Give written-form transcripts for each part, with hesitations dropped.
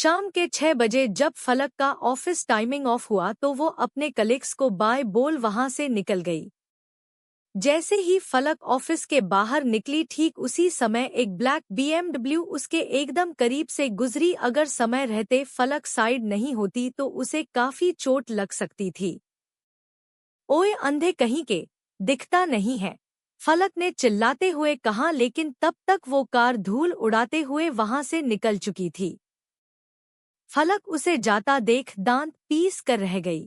शाम के 6 बजे जब फलक का ऑफिस टाइमिंग ऑफ हुआ तो वो अपने कलीग्स को बाय बोल वहां से निकल गई। जैसे ही फलक ऑफिस के बाहर निकली ठीक उसी समय एक ब्लैक BMW उसके एकदम करीब से गुजरी। अगर समय रहते फलक साइड नहीं होती तो उसे काफी चोट लग सकती थी। ओए अंधे कहीं के, दिखता नहीं है, फलक ने चिल्लाते हुए कहा, लेकिन तब तक वो कार धूल उड़ाते हुए वहां से निकल चुकी थी। फलक उसे जाता देख दांत पीस कर रह गई।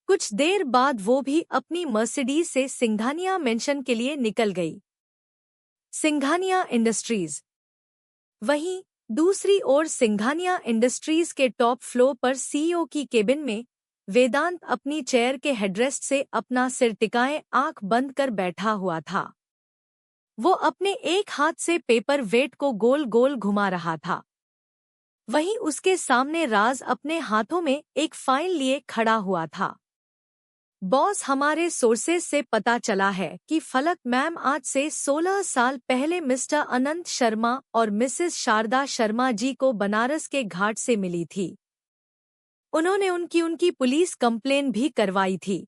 कुछ देर बाद वो भी अपनी मर्सिडीज से सिंघानिया मेंशन के लिए निकल गई। सिंघानिया इंडस्ट्रीज। वहीं दूसरी ओर सिंघानिया इंडस्ट्रीज के टॉप फ्लोर पर CEO की केबिन में वेदांत अपनी चेयर के हेडरेस्ट से अपना सिर टिकाए आंख बंद कर बैठा हुआ था। वो अपने एक हाथ से पेपर वेट को गोल गोल घुमा रहा था। वहीं उसके सामने राज अपने हाथों में एक फाइल लिए खड़ा हुआ था। बॉस, हमारे सोर्सेज से पता चला है कि फलक मैम आज से 16 साल पहले मिस्टर अनंत शर्मा और मिसेस शारदा शर्मा जी को बनारस के घाट से मिली थी। उन्होंने उनकी पुलिस कंप्लेन भी करवाई थी,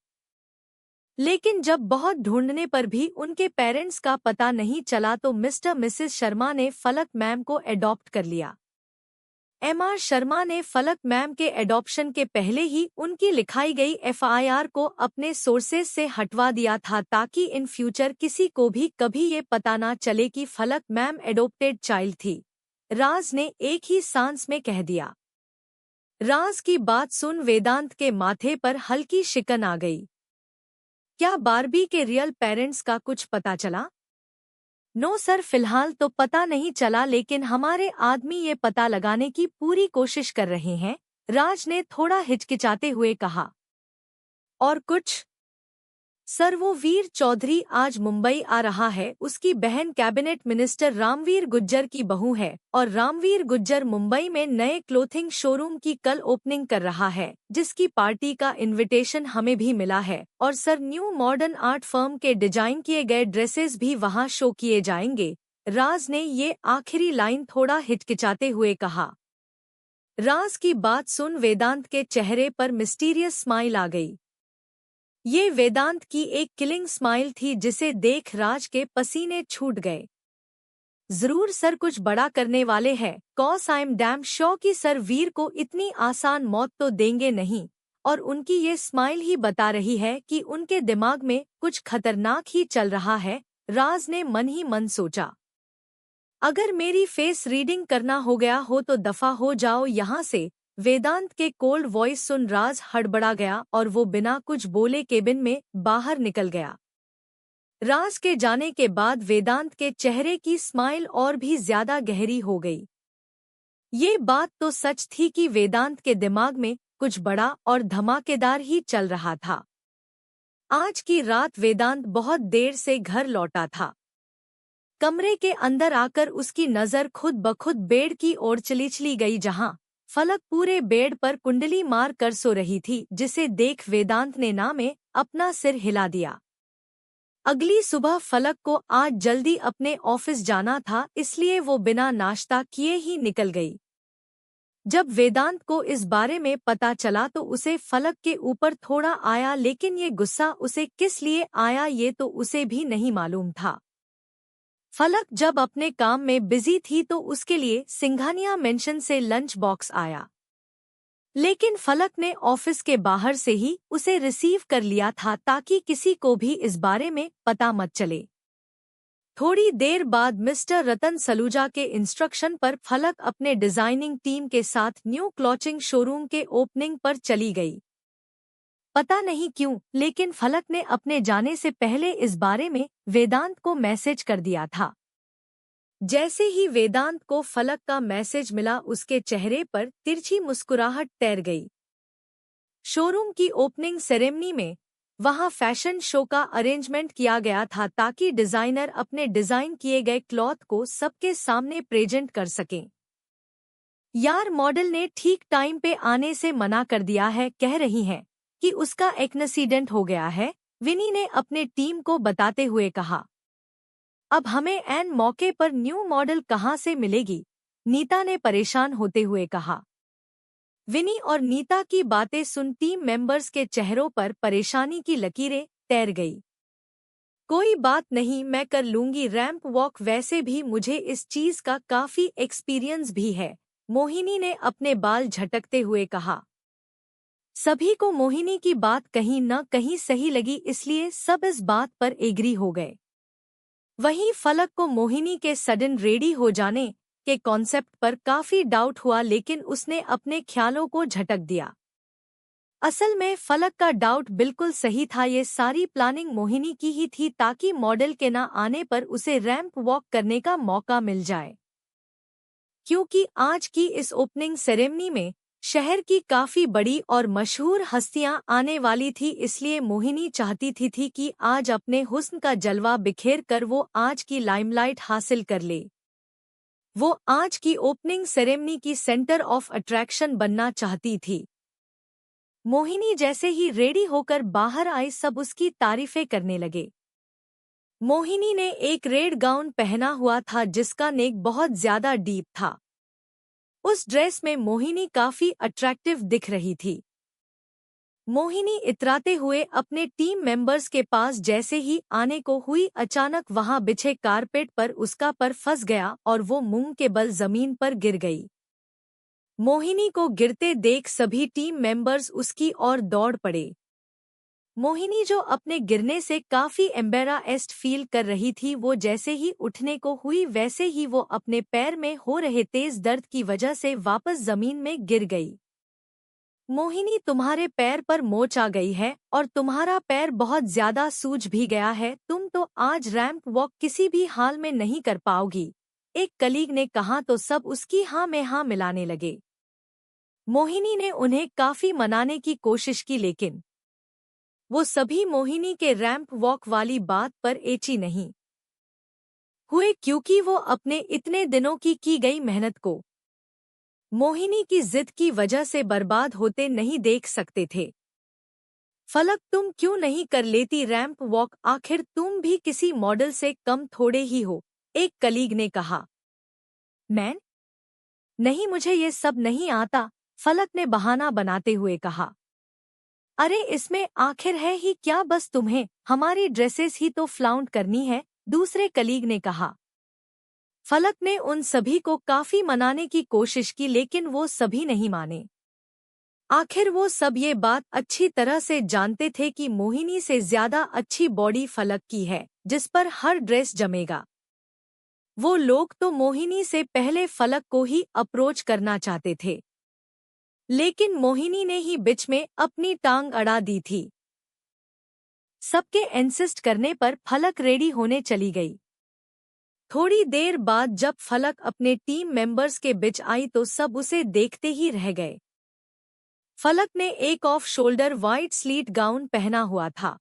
लेकिन जब बहुत ढूंढने पर भी उनके पेरेंट्स का पता नहीं चला तो मिस्टर मिसेस शर्मा ने फलक मैम को एडॉप्ट कर लिया। MR शर्मा ने फलक मैम के एडॉप्शन के पहले ही उनकी लिखाई गई FIR को अपने सोर्सेज से हटवा दिया था ताकि इन फ्यूचर किसी को भी कभी ये पता ना चले कि फलक मैम एडॉप्टेड चाइल्ड थी। राज ने एक ही सांस में कह दिया। राज की बात सुन वेदांत के माथे पर हल्की शिकन आ गई। क्या बार्बी के रियल पेरेंट्स का कुछ पता चला? नो सर, फिलहाल तो पता नहीं चला, लेकिन हमारे आदमी ये पता लगाने की पूरी कोशिश कर रहे हैं, राज ने थोड़ा हिचकिचाते हुए कहा। और कुछ? सर, वो वीर चौधरी आज मुंबई आ रहा है। उसकी बहन कैबिनेट मिनिस्टर रामवीर गुज्जर की बहू है और रामवीर गुज्जर मुंबई में नए क्लोथिंग शोरूम की कल ओपनिंग कर रहा है, जिसकी पार्टी का इनविटेशन हमें भी मिला है। और sir, new modern art firm के डिजाइन किए गए ड्रेसेस भी वहां शो किए जाएंगे। राज ने ये आखिरी लाइन थोड़ा हिचकिचाते हुए कहा। राज की बात सुन वेदांत के चेहरे पर मिस्टीरियस स्माइल आ गई। ये वेदांत की एक किलिंग स्माइल थी जिसे देख राज के पसीने छूट गए। जरूर सर, कुछ बड़ा करने वाले हैं, cause I am damn sure कि सर वीर को इतनी आसान मौत तो देंगे नहीं। और उनकी ये स्माइल ही बता रही है कि उनके दिमाग में कुछ खतरनाक ही चल रहा है, राज ने मन ही मन सोचा। अगर मेरी फेस रीडिंग करना हो गया हो तो दफा हो जाओ यहाँ से। वेदांत के कोल्ड वॉइस सुन राज हड़बड़ा गया और वो बिना कुछ बोले केबिन में बाहर निकल गया। राज के जाने के बाद वेदांत के चेहरे की स्माइल और भी ज्यादा गहरी हो गई। ये बात तो सच थी कि वेदांत के दिमाग में कुछ बड़ा और धमाकेदार ही चल रहा था। आज की रात वेदांत बहुत देर से घर लौटा था। कमरे के अंदर आकर उसकी नजर खुद ब खुद बेड की ओर चली गई, जहां फलक पूरे बेड पर कुंडली मार कर सो रही थी, जिसे देख वेदांत ने ना में अपना सिर हिला दिया। अगली सुबह फलक को आज जल्दी अपने ऑफिस जाना था, इसलिए वो बिना नाश्ता किए ही निकल गई। जब वेदांत को इस बारे में पता चला तो उसे फलक के ऊपर थोड़ा आया, लेकिन ये गुस्सा उसे किस लिए आया ये तो उसे भी नहीं मालूम था। फलक जब अपने काम में बिजी थी तो उसके लिए सिंघानिया मेंशन से लंच बॉक्स आया, लेकिन फलक ने ऑफिस के बाहर से ही उसे रिसीव कर लिया था ताकि किसी को भी इस बारे में पता मत चले। थोड़ी देर बाद मिस्टर रतन सलूजा के इंस्ट्रक्शन पर फलक अपने डिजाइनिंग टीम के साथ न्यू क्लॉथिंग शोरूम के ओपनिंग पर चली गई। पता नहीं क्यों, लेकिन फलक ने अपने जाने से पहले इस बारे में वेदांत को मैसेज कर दिया था। जैसे ही वेदांत को फलक का मैसेज मिला उसके चेहरे पर तिरछी मुस्कुराहट तैर गई। शोरूम की ओपनिंग सेरेमनी में वहां फैशन शो का अरेंजमेंट किया गया था ताकि डिजाइनर अपने डिजाइन किए गए क्लॉथ को सबके सामने प्रेजेंट कर सकें। यार, मॉडल ने ठीक टाइम पे आने से मना कर दिया है, कह रही हैं कि उसका एक्सीडेंट हो गया है, विनी ने अपने टीम को बताते हुए कहा। अब हमें एन मौके पर न्यू मॉडल कहाँ से मिलेगी? नीता ने परेशान होते हुए कहा। विनी और नीता की बातें सुन टीम मेंबर्स के चेहरों पर परेशानी की लकीरें तैर गई। कोई बात नहीं, मैं कर लूंगी रैंप वॉक, वैसे भी मुझे इस चीज का काफी एक्सपीरियंस भी है, मोहिनी ने अपने बाल झटकते हुए कहा। सभी को मोहिनी की बात कहीं न कहीं सही लगी, इसलिए सब इस बात पर एग्री हो गए। वहीं फलक को मोहिनी के सडन रेडी हो जाने के कॉन्सेप्ट पर काफी डाउट हुआ, लेकिन उसने अपने ख्यालों को झटक दिया। असल में फलक का डाउट बिल्कुल सही था, ये सारी प्लानिंग मोहिनी की ही थी ताकि मॉडल के न आने पर उसे रैंप वॉक करने का मौका मिल जाए। क्योंकि आज की इस ओपनिंग सेरेमनी में शहर की काफी बड़ी और मशहूर हस्तियां आने वाली थी, इसलिए मोहिनी चाहती थी कि आज अपने हुस्न का जलवा बिखेर कर वो आज की लाइमलाइट हासिल कर ले। वो आज की ओपनिंग सेरेमनी की सेंटर ऑफ अट्रैक्शन बनना चाहती थी। मोहिनी जैसे ही रेडी होकर बाहर आई, सब उसकी तारीफें करने लगे। मोहिनी ने एक रेड गाउन पहना हुआ था जिसका नेक बहुत ज्यादा डीप था। उस ड्रेस में मोहिनी काफी अट्रैक्टिव दिख रही थी। मोहिनी इतराते हुए अपने टीम मेंबर्स के पास जैसे ही आने को हुई, अचानक वहां बिछे कारपेट पर उसका पर फंस गया और वो मुंह के बल जमीन पर गिर गई। मोहिनी को गिरते देख सभी टीम मेंबर्स उसकी ओर दौड़ पड़े। मोहिनी जो अपने गिरने से काफी एम्बेरास्ड फील कर रही थी, वो जैसे ही उठने को हुई वैसे ही वो अपने पैर में हो रहे तेज दर्द की वजह से वापस जमीन में गिर गई। मोहिनी, तुम्हारे पैर पर मोच आ गई है और तुम्हारा पैर बहुत ज्यादा सूज भी गया है, तुम तो आज रैंप वॉक किसी भी हाल में नहीं कर पाओगी, एक कलीग ने कहा तो सब उसकी हाँ में हाँ मिलाने लगे। मोहिनी ने उन्हें काफी मनाने की कोशिश की, लेकिन वो सभी मोहिनी के रैंप वॉक वाली बात पर एची नहीं हुए, क्योंकि वो अपने इतने दिनों की गई मेहनत को मोहिनी की जिद की वजह से बर्बाद होते नहीं देख सकते थे। फलक, तुम क्यों नहीं कर लेती रैंप वॉक, आखिर तुम भी किसी मॉडल से कम थोड़े ही हो, एक कलीग ने कहा। मैं नहीं, मुझे ये सब नहीं आता, फलक ने बहाना बनाते हुए कहा। अरे इसमें आखिर है ही क्या, बस तुम्हें हमारी ड्रेसेस ही तो फ्लाउंट करनी है, दूसरे कलीग ने कहा। फलक ने उन सभी को काफी मनाने की कोशिश की, लेकिन वो सभी नहीं माने। आखिर वो सब ये बात अच्छी तरह से जानते थे कि मोहिनी से ज्यादा अच्छी बॉडी फलक की है, जिस पर हर ड्रेस जमेगा। वो लोग तो मोहिनी से पहले फलक को ही अप्रोच करना चाहते थे, लेकिन मोहिनी ने ही बीच में अपनी टांग अड़ा दी थी। सबके इंसिस्ट करने पर फलक रेडी होने चली गई। थोड़ी देर बाद जब फलक अपने टीम मेंबर्स के बीच आई तो सब उसे देखते ही रह गए। फलक ने एक off shoulder white slit gown पहना हुआ था,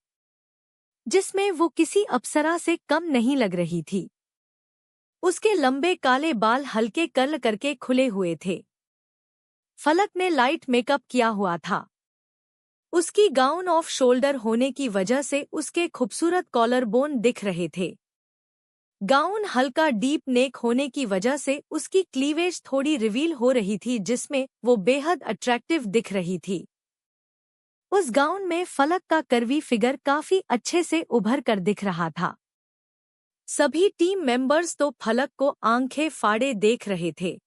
जिसमें वो किसी अप्सरा से कम नहीं लग रही थी। उसके लंबे काले बाल हल्के कर्ल करके खुले हुए थे। फलक ने लाइट मेकअप किया हुआ था। उसकी गाउन ऑफ शोल्डर होने की वजह से उसके खूबसूरत कॉलर बोन दिख रहे थे। गाउन हल्का डीप नेक होने की वजह से उसकी क्लीवेज थोड़ी रिवील हो रही थी, जिसमें वो बेहद अट्रैक्टिव दिख रही थी। उस गाउन में फलक का कर्वी फिगर काफी अच्छे से उभर कर दिख रहा था। सभी टीम मेंबर्स तो फलक को आंखें फाड़े देख रहे थे,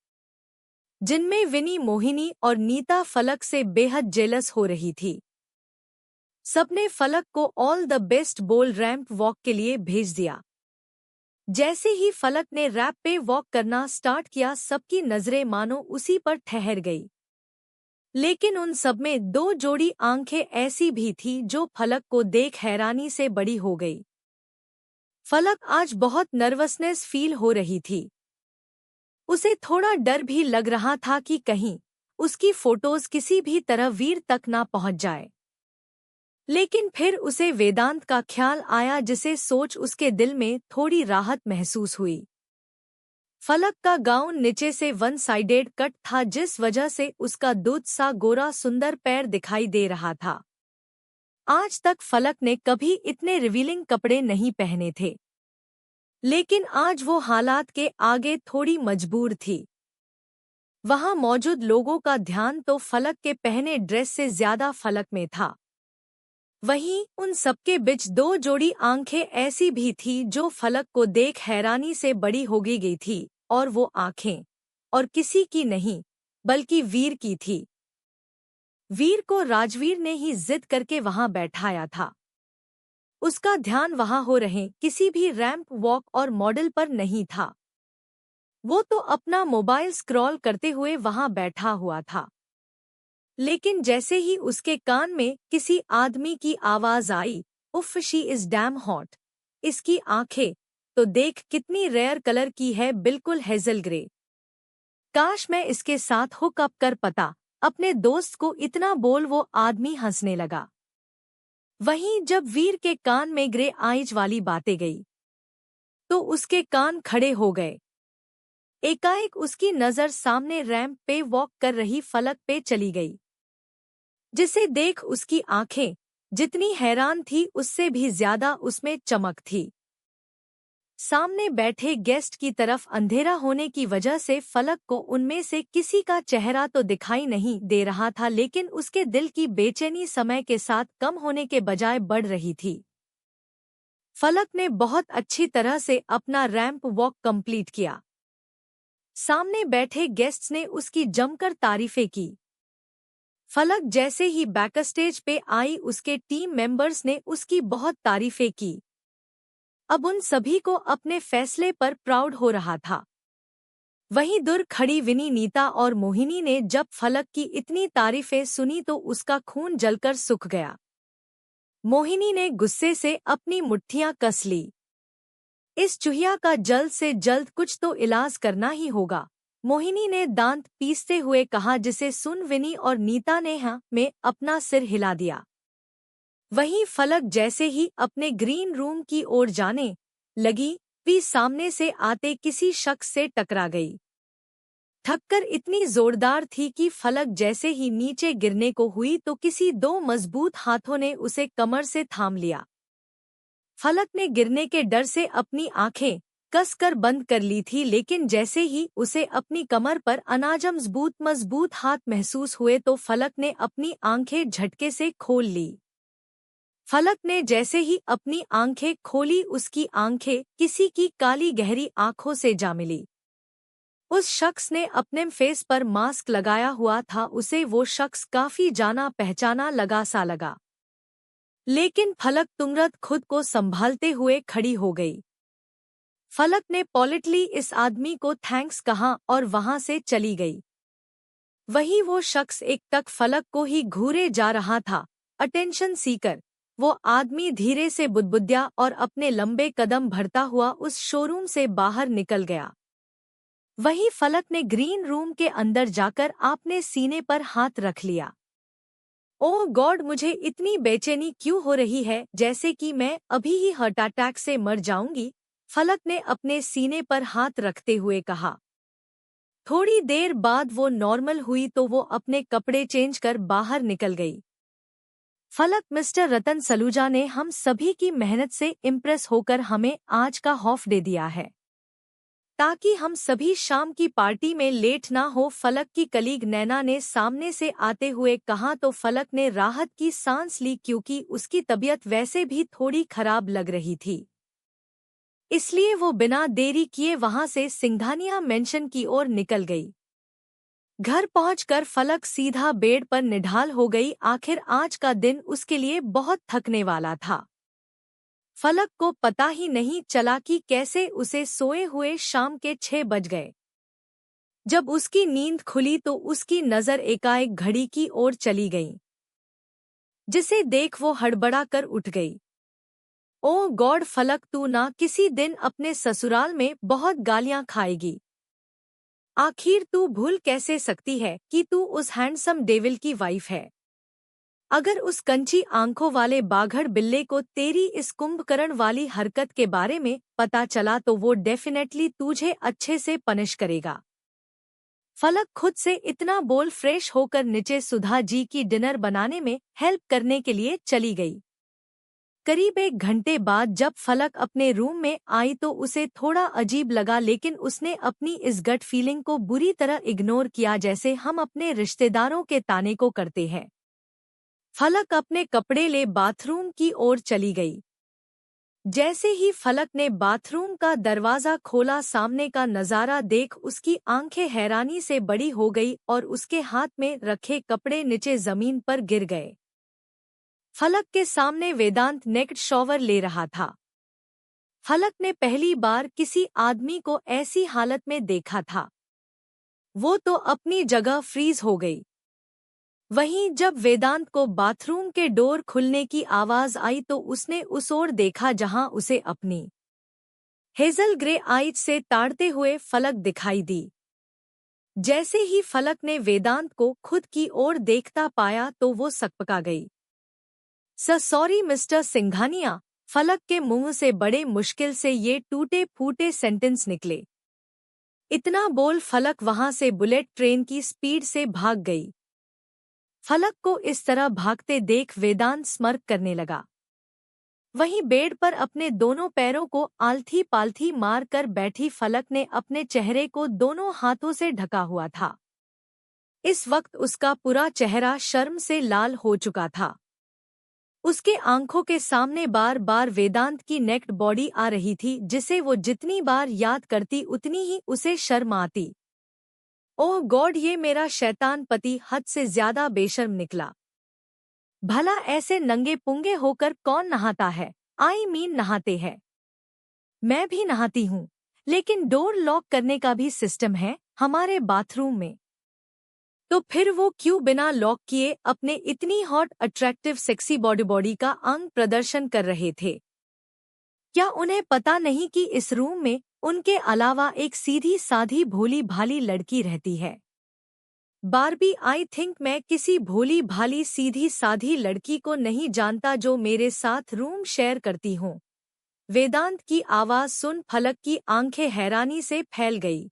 जिनमें विनी, मोहिनी और नीता फलक से बेहद जेलस हो रही थी। सबने फलक को ऑल द बेस्ट बोल रैंप वॉक के लिए भेज दिया। जैसे ही फलक ने रैप पे वॉक करना स्टार्ट किया, सबकी नजरें मानो उसी पर ठहर गई। लेकिन उन सब में दो जोड़ी आंखें ऐसी भी थी जो फलक को देख हैरानी से बड़ी हो गई। फलक आज बहुत नर्वसनेस फील हो रही थी। उसे थोड़ा डर भी लग रहा था कि कहीं उसकी फोटोज किसी भी तरह वीर तक ना पहुंच जाए। लेकिन फिर उसे वेदांत का ख्याल आया, जिसे सोच उसके दिल में थोड़ी राहत महसूस हुई। फलक का गाउन नीचे से वन साइडेड कट था, जिस वजह से उसका दूध सा गोरा सुंदर पैर दिखाई दे रहा था। आज तक फलक ने कभी इतने रिवीलिंग कपड़े नहीं पहने थे, लेकिन आज वो हालात के आगे थोड़ी मजबूर थी। वहां मौजूद लोगों का ध्यान तो फलक के पहने ड्रेस से ज्यादा फलक में था। वहीं उन सबके बीच दो जोड़ी आंखें ऐसी भी थी जो फलक को देख हैरानी से बड़ी हो गई थी, और वो आंखें और किसी की नहीं बल्कि वीर की थी। वीर को राजवीर ने ही जिद करके वहां बैठाया था। उसका ध्यान वहां हो रहे किसी भी रैंप वॉक और मॉडल पर नहीं था। वो तो अपना मोबाइल स्क्रॉल करते हुए वहां बैठा हुआ था। लेकिन जैसे ही उसके कान में किसी आदमी की आवाज आई, उफ शी इज डैम हॉट, इसकी आंखें तो देख कितनी रेयर कलर की है, बिल्कुल हेजल ग्रे। काश मैं इसके साथ हुक अप कर पता, अपने दोस्त को इतना बोल वो आदमी हंसने लगा। वहीं जब वीर के कान में ग्रे आइज वाली बातें गई तो उसके कान खड़े हो गए। एकाएक उसकी नजर सामने रैंप पे वॉक कर रही फलक पे चली गई, जिसे देख उसकी आंखें जितनी हैरान थी उससे भी ज्यादा उसमें चमक थी। सामने बैठे गेस्ट की तरफ अंधेरा होने की वजह से फलक को उनमें से किसी का चेहरा तो दिखाई नहीं दे रहा था, लेकिन उसके दिल की बेचैनी समय के साथ कम होने के बजाय बढ़ रही थी। फलक ने बहुत अच्छी तरह से अपना रैंप वॉक कंप्लीट किया। सामने बैठे गेस्ट्स ने उसकी जमकर तारीफें की। फलक जैसे ही बैकस्टेज पे आई उसके टीम मेंबर्स ने उसकी बहुत तारीफें की। अब उन सभी को अपने फैसले पर प्राउड हो रहा था। वहीं दूर खड़ी विनी, नीता और मोहिनी ने जब फलक की इतनी तारीफें सुनी तो उसका खून जलकर सूख गया। मोहिनी ने गुस्से से अपनी मुट्ठियां कस ली। इस चूहिया का जल्द से जल्द कुछ तो इलाज करना ही होगा, मोहिनी ने दांत पीसते हुए कहा, जिसे सुन विनी और नीता ने हाँ में अपना सिर हिला दिया। वहीं फलक जैसे ही अपने ग्रीन रूम की ओर जाने लगी, वी सामने से आते किसी शख्स से टकरा गई। ठक्कर इतनी जोरदार थी कि फलक जैसे ही नीचे गिरने को हुई तो किसी दो मजबूत हाथों ने उसे कमर से थाम लिया। फलक ने गिरने के डर से अपनी आंखें कसकर बंद कर ली थी, लेकिन जैसे ही उसे अपनी कमर पर अनाजम मजबूत हाथ महसूस हुए तो फलक ने अपनी आंखें झटके से खोल ली। फलक ने जैसे ही अपनी आंखें खोली उसकी आंखें किसी की काली गहरी आंखों से जा मिली। उस शख्स ने अपने फेस पर मास्क लगाया हुआ था, उसे वो शख्स काफी जाना पहचाना लगा सा लगा। लेकिन फलक तुरंत खुद को संभालते हुए खड़ी हो गई। फलक ने पॉलिटली इस आदमी को थैंक्स कहा और वहां से चली गई। वही वो शख्स एक तक फलक को ही घूरे जा रहा था, अटेंशन सीकर। वो आदमी धीरे से बुदबुद्या और अपने लंबे कदम भरता हुआ उस शोरूम से बाहर निकल गया। वही फलक ने ग्रीन रूम के अंदर जाकर आपने सीने पर हाथ रख लिया। ओह गॉड, मुझे इतनी बेचैनी क्यों हो रही है, जैसे कि मैं अभी ही हार्ट अटैक से मर जाऊंगी, फलक ने अपने सीने पर हाथ रखते हुए कहा। थोड़ी देर बाद वो नॉर्मल हुई तो वो अपने कपड़े चेंज कर बाहर निकल गई। फलक मिस्टर रतन सलूजा ने हम सभी की मेहनत से इम्प्रेस होकर हमें आज का ऑफ दे दिया है, ताकि हम सभी शाम की पार्टी में लेट ना हो, फलक की कलीग नैना ने सामने से आते हुए कहा तो फलक ने राहत की सांस ली, क्योंकि उसकी तबीयत वैसे भी थोड़ी खराब लग रही थी। इसलिए वो बिना देरी किए वहां से सिंघानिया मेंशन की ओर निकल गई। घर पहुंचकर फलक सीधा बेड पर निढाल हो गई। आखिर आज का दिन उसके लिए बहुत थकने वाला था। फलक को पता ही नहीं चला कि कैसे उसे सोए हुए शाम के 6 बज गए। जब उसकी नींद खुली तो उसकी नजर एकाएक घड़ी की ओर चली गई, जिसे देख वो हड़बड़ा कर उठ गई। ओह गॉड फलक, तू ना किसी दिन अपने ससुराल में बहुत गालियां खाएगी। आखिर तू भूल कैसे सकती है कि तू उस हैंडसम डेविल की वाइफ है। अगर उस कंची आंखों वाले बाघड़ बिल्ले को तेरी इस कुंभकर्ण वाली हरकत के बारे में पता चला तो वो डेफिनेटली तुझे अच्छे से पनिश करेगा। फलक खुद से इतना बोल फ्रेश होकर नीचे सुधा जी की डिनर बनाने में हेल्प करने के लिए चली गई। करीब 1 घंटे बाद जब फलक अपने रूम में आई तो उसे थोड़ा अजीब लगा, लेकिन उसने अपनी इस गट फीलिंग को बुरी तरह इग्नोर किया, जैसे हम अपने रिश्तेदारों के ताने को करते हैं। फलक अपने कपड़े ले बाथरूम की ओर चली गई। जैसे ही फलक ने बाथरूम का दरवाजा खोला, सामने का नजारा देख उसकी आंखें हैरानी से बड़ी हो गई और उसके हाथ में रखे कपड़े नीचे जमीन पर गिर गए। फलक के सामने वेदांत नेक्ड शॉवर ले रहा था। फलक ने पहली बार किसी आदमी को ऐसी हालत में देखा था। वो तो अपनी जगह फ्रीज हो गई। वहीं जब वेदांत को बाथरूम के डोर खुलने की आवाज आई तो उसने उस ओर देखा जहां उसे अपनी हेजल ग्रे आइज से ताड़ते हुए फलक दिखाई दी। जैसे ही फलक ने वेदांत को खुद की ओर देखता पाया तो वो सकपका गई। सॉरी मिस्टर सिंघानिया, फलक के मुंह से बड़े मुश्किल से ये टूटे फूटे सेंटेंस निकले। इतना बोल फलक वहां से बुलेट ट्रेन की स्पीड से भाग गई। फलक को इस तरह भागते देख वेदांत स्मर्क करने लगा। वहीं बेड पर अपने दोनों पैरों को आलथी पालथी मार कर बैठी फलक ने अपने चेहरे को दोनों हाथों से ढका हुआ था। इस वक्त उसका पूरा चेहरा शर्म से लाल हो चुका था। उसके आंखों के सामने बार बार वेदांत की नेक्ड बॉडी आ रही थी, जिसे वो जितनी बार याद करती उतनी ही उसे शर्म आती। ओह गॉड, ये मेरा शैतान पति हद से ज्यादा बेशर्म निकला। भला ऐसे नंगे पुंगे होकर कौन नहाता है? आई मीन नहाते हैं। मैं भी नहाती हूँ, लेकिन डोर लॉक करने का भी सिस्टम है हमारे बाथरूम में। तो फिर वो क्यों बिना लॉक किए अपने इतनी हॉट अट्रैक्टिव सेक्सी बॉडी का अंग प्रदर्शन कर रहे थे? क्या उन्हें पता नहीं कि इस रूम में उनके अलावा एक सीधी साधी भोली भाली लड़की रहती है? बार्बी, आई थिंक मैं किसी भोली भाली सीधी साधी लड़की को नहीं जानता जो मेरे साथ रूम शेयर करती हूँ। वेदांत की आवाज सुन फलक की आंखें हैरानी से फैल गई।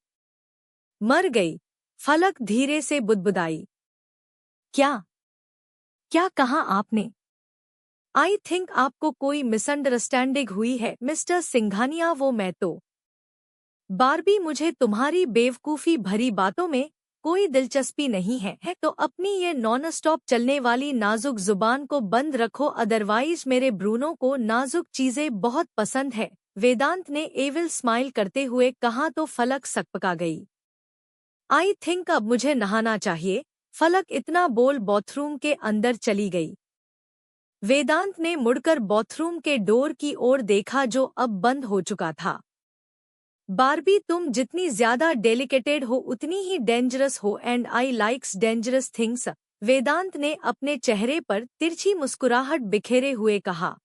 मर गई, फलक धीरे से बुदबुदाई। क्या क्या कहा आपने? आई थिंक आपको कोई मिसअंडरस्टैंडिंग हुई है मिस्टर सिंघानिया। वो मैं तो बार्बी, मुझे तुम्हारी बेवकूफ़ी भरी बातों में कोई दिलचस्पी नहीं है तो अपनी ये नॉन स्टॉप चलने वाली नाजुक जुबान को बंद रखो, अदरवाइज मेरे ब्रूनो को नाजुक चीजें बहुत पसंद है। वेदांत ने एविल स्माइल करते हुए कहा तो फलक सकपका गई। आई थिंक अब मुझे नहाना चाहिए, फलक इतना बोल बाथरूम के अंदर चली गई। वेदांत ने मुड़कर बाथरूम के डोर की ओर देखा जो अब बंद हो चुका था। बार्बी, तुम जितनी ज्यादा डेलिकेटेड हो उतनी ही डेंजरस हो and I likes dangerous things. Vedant ने अपने चेहरे पर तिरछी मुस्कुराहट बिखेरे हुए कहा।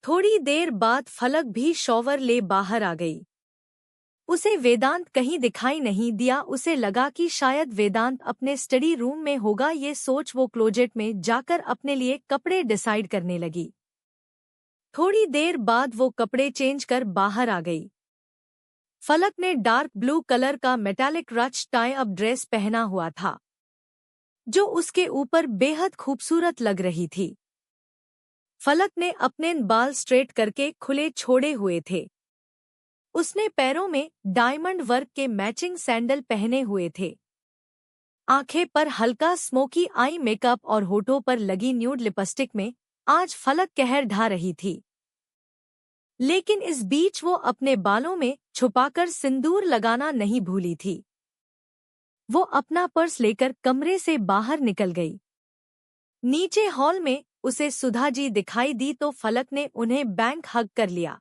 थोड़ी देर बाद फलक भी शॉवर ले बाहर आ गई। उसे वेदांत कहीं दिखाई नहीं दिया। उसे लगा कि शायद वेदांत अपने स्टडी रूम में होगा। ये सोच वो क्लोजेट में जाकर अपने लिए कपड़े डिसाइड करने लगी। थोड़ी देर बाद वो कपड़े चेंज कर बाहर आ गई। फलक ने डार्क ब्लू कलर का मेटालिक रच टाई अप ड्रेस पहना हुआ था, जो उसके ऊपर बेहद खूबसूरत लग रही थी। फलक ने अपने बाल स्ट्रेट करके खुले छोड़े हुए थे। उसने पैरों में डायमंड वर्क के मैचिंग सैंडल पहने हुए थे। आंखें पर हल्का स्मोकी आई मेकअप और होठों पर लगी न्यूड लिपस्टिक में आज फलक कहर ढा रही थी। लेकिन इस बीच वो अपने बालों में छुपाकर सिंदूर लगाना नहीं भूली थी। वो अपना पर्स लेकर कमरे से बाहर निकल गई। नीचे हॉल में उसे सुधा जी दिखाई दी तो फलक ने उन्हें बैंक हग कर लिया।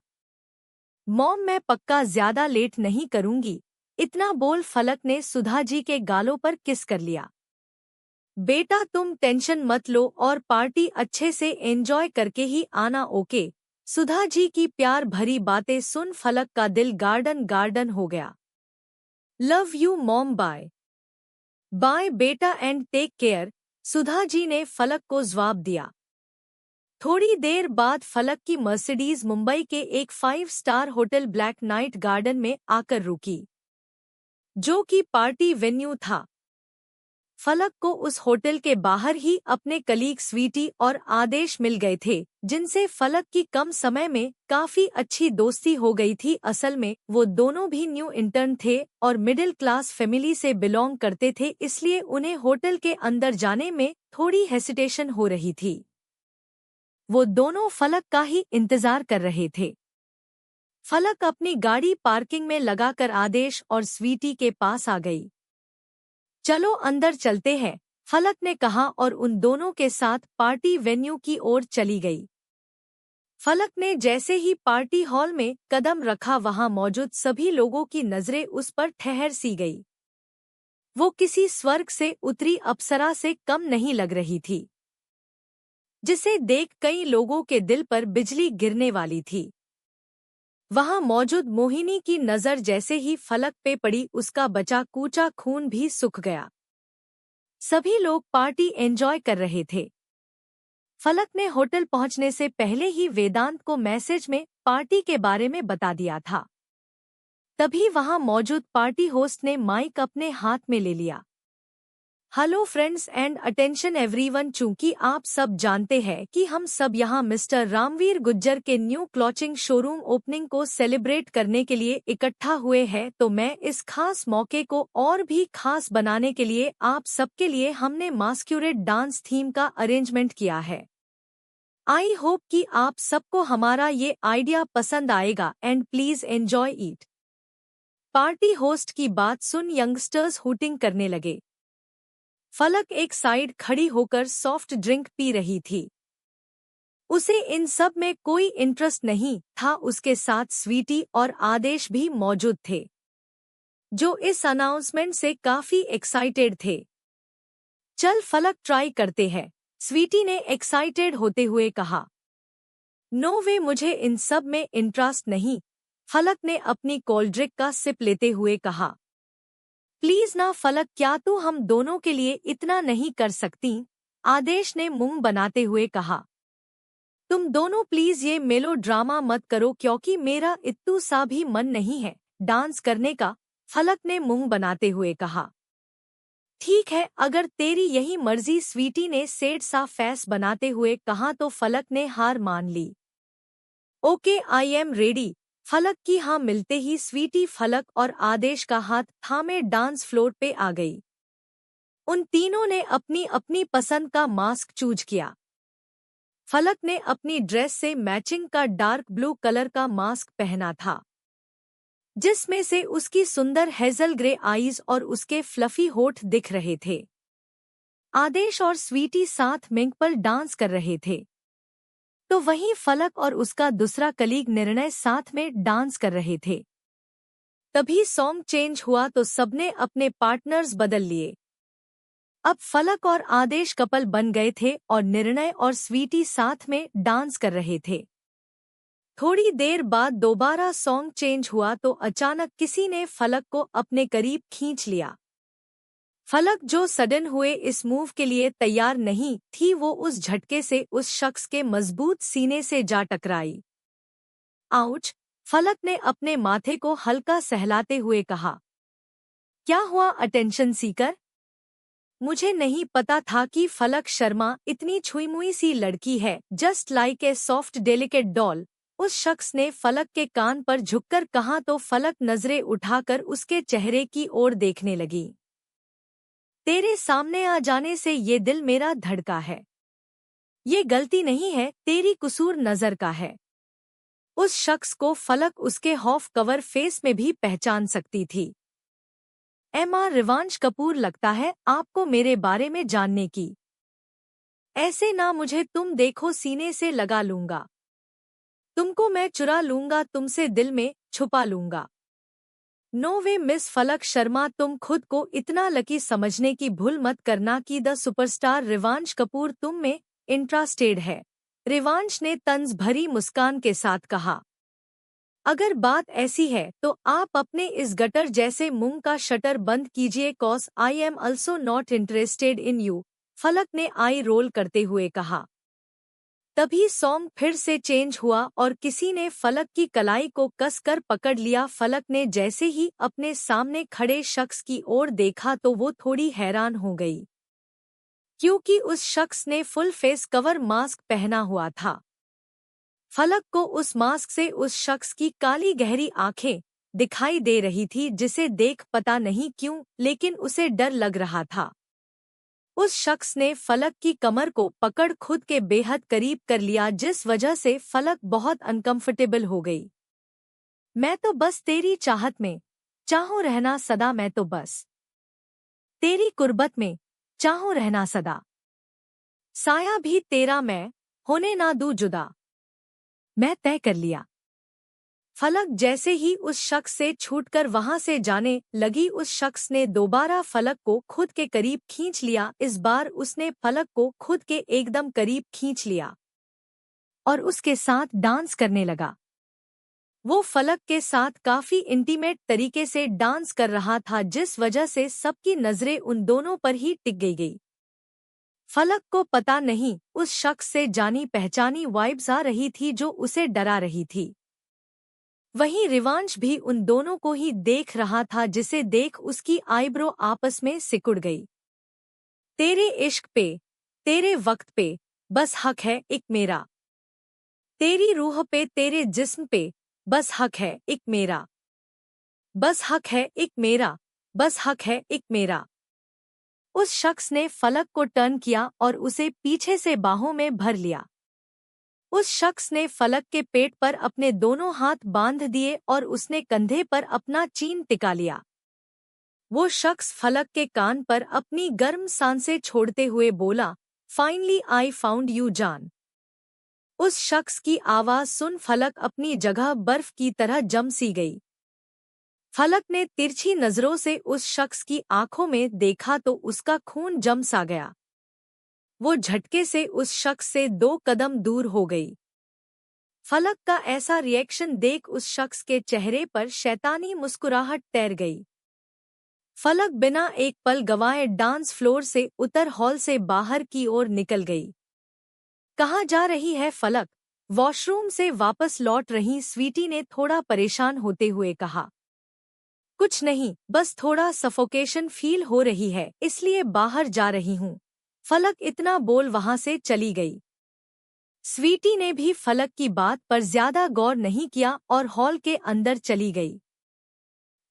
मॉम, मैं पक्का ज्यादा लेट नहीं करूंगी, इतना बोल फलक ने सुधा जी के गालों पर किस कर लिया। बेटा, तुम टेंशन मत लो और पार्टी अच्छे से एंजॉय करके ही आना, ओके? सुधा जी की प्यार भरी बातें सुन फलक का दिल गार्डन गार्डन हो गया। Love you mom, bye bye बेटा and take care, Sudha ji ने फलक को जवाब दिया। थोड़ी देर बाद फलक की मर्सिडीज मुंबई के एक 5 star hotel black night garden में आकर रुकी, जो कि पार्टी वेन्यू था। फलक को उस होटल के बाहर ही अपने कलीग स्वीटी और आदेश मिल गए थे, जिनसे फलक की कम समय में काफी अच्छी दोस्ती हो गई थी। असल में वो दोनों भी न्यू इंटर्न थे और मिडिल क्लास फैमिली से बिलोंग करते थे, इसलिए उन्हें होटल के अंदर जाने में थोड़ी हेसिटेशन हो रही थी। वो दोनों फलक का ही इंतजार कर रहे थे। फलक अपनी गाड़ी पार्किंग में लगाकर आदेश और स्वीटी के पास आ गई। चलो अंदर चलते हैं, फलक ने कहा और उन दोनों के साथ पार्टी वेन्यू की ओर चली गई। फलक ने जैसे ही पार्टी हॉल में कदम रखा, वहां मौजूद सभी लोगों की नजरें उस पर ठहर सी गई। वो किसी स्वर्ग से उतरी अप्सरा से कम नहीं लग रही थी, जिसे देख कई लोगों के दिल पर बिजली गिरने वाली थी। वहां मौजूद मोहिनी की नजर जैसे ही फलक पे पड़ी, उसका बचा कूचा खून भी सूख गया। सभी लोग पार्टी एंजॉय कर रहे थे। फलक ने होटल पहुंचने से पहले ही वेदांत को मैसेज में पार्टी के बारे में बता दिया था। तभी वहां मौजूद पार्टी होस्ट ने माइक अपने हाथ में ले लिया। Hello friends and attention everyone, चूंकि आप सब जानते हैं कि हम सब यहाँ मिस्टर रामवीर गुज्जर के न्यू क्लॉथिंग शोरूम ओपनिंग को सेलिब्रेट करने के लिए इकट्ठा हुए हैं, तो मैं इस खास मौके को और भी खास बनाने के लिए आप सबके लिए हमने मास्क्यूरेट डांस थीम का अरेंजमेंट किया है। आई होप कि आप सबको हमारा ये आइडिया पसंद आएगा and please enjoy it. Party host की बात सुन यंगस्टर्स हुटिंग करने लगे। फलक एक साइड खड़ी होकर सॉफ्ट ड्रिंक पी रही थी। उसे इन सब में कोई इंटरेस्ट नहीं था। उसके साथ स्वीटी और आदेश भी मौजूद थे, जो इस अनाउंसमेंट से काफी एक्साइटेड थे। चल फलक, ट्राई करते हैं, स्वीटी ने एक्साइटेड होते हुए कहा। नो वे, मुझे इन सब में इंटरेस्ट नहीं, फलक ने अपनी कोल्ड ड्रिंक का सिप लेते हुए कहा। प्लीज ना फलक, क्या तू हम दोनों के लिए इतना नहीं कर सकती? आदेश ने मुंह बनाते हुए कहा। तुम दोनों प्लीज ये मेलो ड्रामा मत करो, क्योंकि मेरा इत्तू सा भी मन नहीं है डांस करने का, फलक ने मुंह बनाते हुए कहा। ठीक है, अगर तेरी यही मर्जी, स्वीटी ने सेड सा फेस बनाते हुए कहा तो फलक ने हार मान ली। ओके, आई एम रेडी, फलक की हाँ मिलते ही स्वीटी फलक और आदेश का हाथ थामे डांस फ्लोर पे आ गई। उन तीनों ने अपनी अपनी पसंद का मास्क चूज किया। फलक ने अपनी ड्रेस से मैचिंग का डार्क ब्लू कलर का मास्क पहना था, जिसमें से उसकी सुंदर हेजल ग्रे आईज और उसके फ्लफी होठ दिख रहे थे। आदेश और स्वीटी साथ मिंगपल डांस कर रहे थे, तो वहीं फलक और उसका दूसरा कलीग निर्णय साथ में डांस कर रहे थे। तभी सॉन्ग चेंज हुआ तो सबने अपने पार्टनर्स बदल लिए। अब फलक और आदेश कपल बन गए थे और निर्णय और स्वीटी साथ में डांस कर रहे थे। थोड़ी देर बाद दोबारा सॉन्ग चेंज हुआ तो अचानक किसी ने फलक को अपने करीब खींच लिया। फलक, जो सडन हुए इस मूव के लिए तैयार नहीं थी, वो उस झटके से उस शख्स के मजबूत सीने से जा टकराई। आउच, फलक ने अपने माथे को हल्का सहलाते हुए कहा। क्या हुआ अटेंशन सीकर? मुझे नहीं पता था कि फलक शर्मा इतनी छुईमुई सी लड़की है, just like a soft delicate doll, उस शख्स ने फलक के कान पर झुककर कहा तो फलक नजरें उठाकर उसके चेहरे की ओर देखने लगी। तेरे सामने आ जाने से ये दिल मेरा धड़का है। ये गलती नहीं है, तेरी कसूर नजर का है। उस शख्स को फलक उसके हॉफ कवर फेस में भी पहचान सकती थी। एमा रिवांश कपूर, लगता है आपको मेरे बारे में जानने की। ऐसे ना, मुझे तुम देखो सीने से लगा लूंगा, तुमको मैं चुरा लूंगा, तुमसे दिल में छुपा लूंगा। नो वे मिस फलक शर्मा, तुम खुद को इतना लकी समझने की भूल मत करना कि द सुपरस्टार रिवांश कपूर तुम में इंटरेस्टेड है, रिवांश ने तंज भरी मुस्कान के साथ कहा। अगर बात ऐसी है तो आप अपने इस गटर जैसे मुंह का शटर बंद कीजिए, cause I am also not interested in you, फलक ने आई रोल करते हुए कहा। तभी सॉन्ग फिर से चेंज हुआ और किसी ने फलक की कलाई को कसकर पकड़ लिया। फलक ने जैसे ही अपने सामने खड़े शख्स की ओर देखा तो वो थोड़ी हैरान हो गई। क्योंकि उस शख्स ने फुल फेस कवर मास्क पहना हुआ था। फलक को उस मास्क से उस शख्स की काली गहरी आंखें दिखाई दे रही थी, जिसे देख पता नहीं क्यों लेकिन उसे डर लग रहा था। उस शख्स ने फलक की कमर को पकड़ खुद के बेहद करीब कर लिया, जिस वजह से फलक बहुत अनकंफर्टेबल हो गई। मैं तो बस तेरी चाहत में चाहूं रहना सदा, मैं तो बस तेरी कुर्बत में चाहूं रहना सदा। साया भी तेरा मैं होने ना दूं जुदा, मैं तय कर लिया। फलक जैसे ही उस शख्स से छूटकर वहां से जाने लगी, उस शख्स ने दोबारा फलक को खुद के करीब खींच लिया। इस बार उसने फलक को खुद के एकदम करीब खींच लिया और उसके साथ डांस करने लगा। वो फलक के साथ काफी इंटीमेट तरीके से डांस कर रहा था, जिस वजह से सबकी नजरें उन दोनों पर ही टिक गई। फलक को पता नहीं उस शख्स से जानी पहचानी वाइब्स आ रही थी जो उसे डरा रही थी। वहीं रिवांश भी उन दोनों को ही देख रहा था, जिसे देख उसकी आईब्रो आपस में सिकुड़ गई। तेरे इश्क पे, तेरे वक्त पे बस हक है एक मेरा, तेरी रूह पे, तेरे जिस्म पे बस हक है एक मेरा, बस हक है एक मेरा, बस हक है एक मेरा। उस शख्स ने फलक को टर्न किया और उसे पीछे से बाहों में भर लिया। उस शख्स ने फलक के पेट पर अपने दोनों हाथ बांध दिए और उसने कंधे पर अपना चीन टिका लिया। वो शख्स फलक के कान पर अपनी गर्म सांसें छोड़ते हुए बोला, फाइनली आई फाउंड यू जान। उस शख्स की आवाज सुन फलक अपनी जगह बर्फ की तरह जम सी गई। फलक ने तिरछी नजरों से उस शख्स की आंखों में देखा तो उसका खून जम सा गया। वो झटके से उस शख्स से 2 कदम दूर हो गई। फलक का ऐसा रिएक्शन देख उस शख्स के चेहरे पर शैतानी मुस्कुराहट तैर गई। फलक बिना एक पल गंवाए डांस फ्लोर से उतर हॉल से बाहर की ओर निकल गई। कहाँ जा रही है फलक? वॉशरूम से वापस लौट रही स्वीटी ने थोड़ा परेशान होते हुए कहा। कुछ नहीं, बस थोड़ा सफोकेशन फील हो रही है, इसलिए बाहर जा रही हूँ। फलक इतना बोल वहां से चली गई। स्वीटी ने भी फलक की बात पर ज्यादा गौर नहीं किया और हॉल के अंदर चली गई।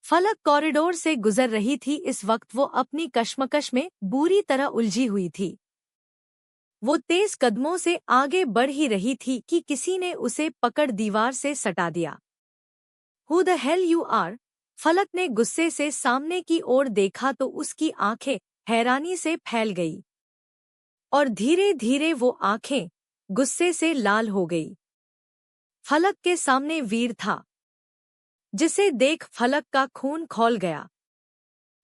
फलक कॉरिडोर से गुजर रही थी। इस वक्त वो अपनी कश्मकश में बुरी तरह उलझी हुई थी। वो तेज कदमों से आगे बढ़ ही रही थी कि किसी ने उसे पकड़ दीवार से सटा दिया। Who the hell you are? Falak ने गुस्से से सामने की ओर देखा तो उसकी आंखें हैरानी से फैल गई और धीरे धीरे वो आंखें गुस्से से लाल हो गई। फलक के सामने वीर था, जिसे देख फलक का खून खौल गया।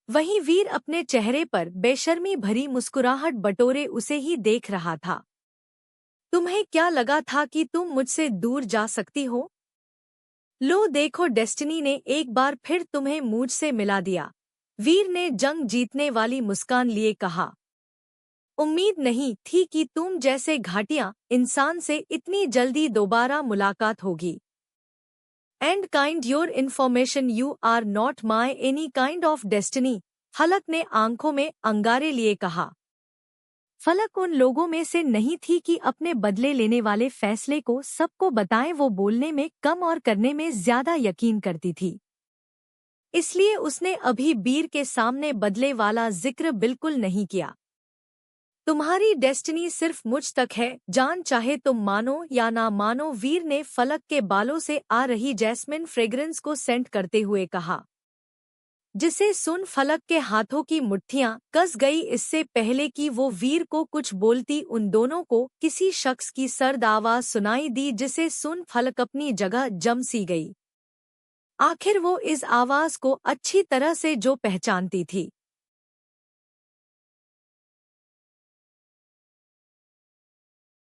वहीं वीर अपने चेहरे पर बेशर्मी भरी मुस्कुराहट बटोरे उसे ही देख रहा था। तुम्हें क्या लगा था कि तुम मुझसे दूर जा सकती हो? लो देखो, डेस्टिनी ने एक बार फिर तुम्हें मुझ से मिला दिया। वीर ने जंग जीतने वाली मुस्कान लिए कहा। उम्मीद नहीं थी कि तुम जैसे घाटिया इंसान से इतनी जल्दी दोबारा मुलाकात होगी। And kind your information you are not my any kind of destiny, Falak ने आंखों में अंगारे लिए कहा। फलक उन लोगों में से नहीं थी कि अपने बदले लेने वाले फैसले को सबको बताएं। वो बोलने में कम और करने में ज्यादा यकीन करती थी, इसलिए उसने अभी वीर के सामने बदले वाला जिक्र बिल्कुल नहीं किया। तुम्हारी डेस्टिनी सिर्फ मुझ तक है, जान चाहे तुम मानो या ना मानो, वीर ने फलक के बालों से आ रही जैस्मिन फ्रेग्रेंस को सेंट करते हुए कहा, जिसे सुन फलक के हाथों की मुट्ठियां कस गई। इससे पहले कि वो वीर को कुछ बोलती, उन दोनों को किसी शख्स की सर्द आवाज सुनाई दी, जिसे सुन फलक अपनी जगह जम सी गई। आखिर वो इस आवाज को अच्छी तरह से जो पहचानती थी।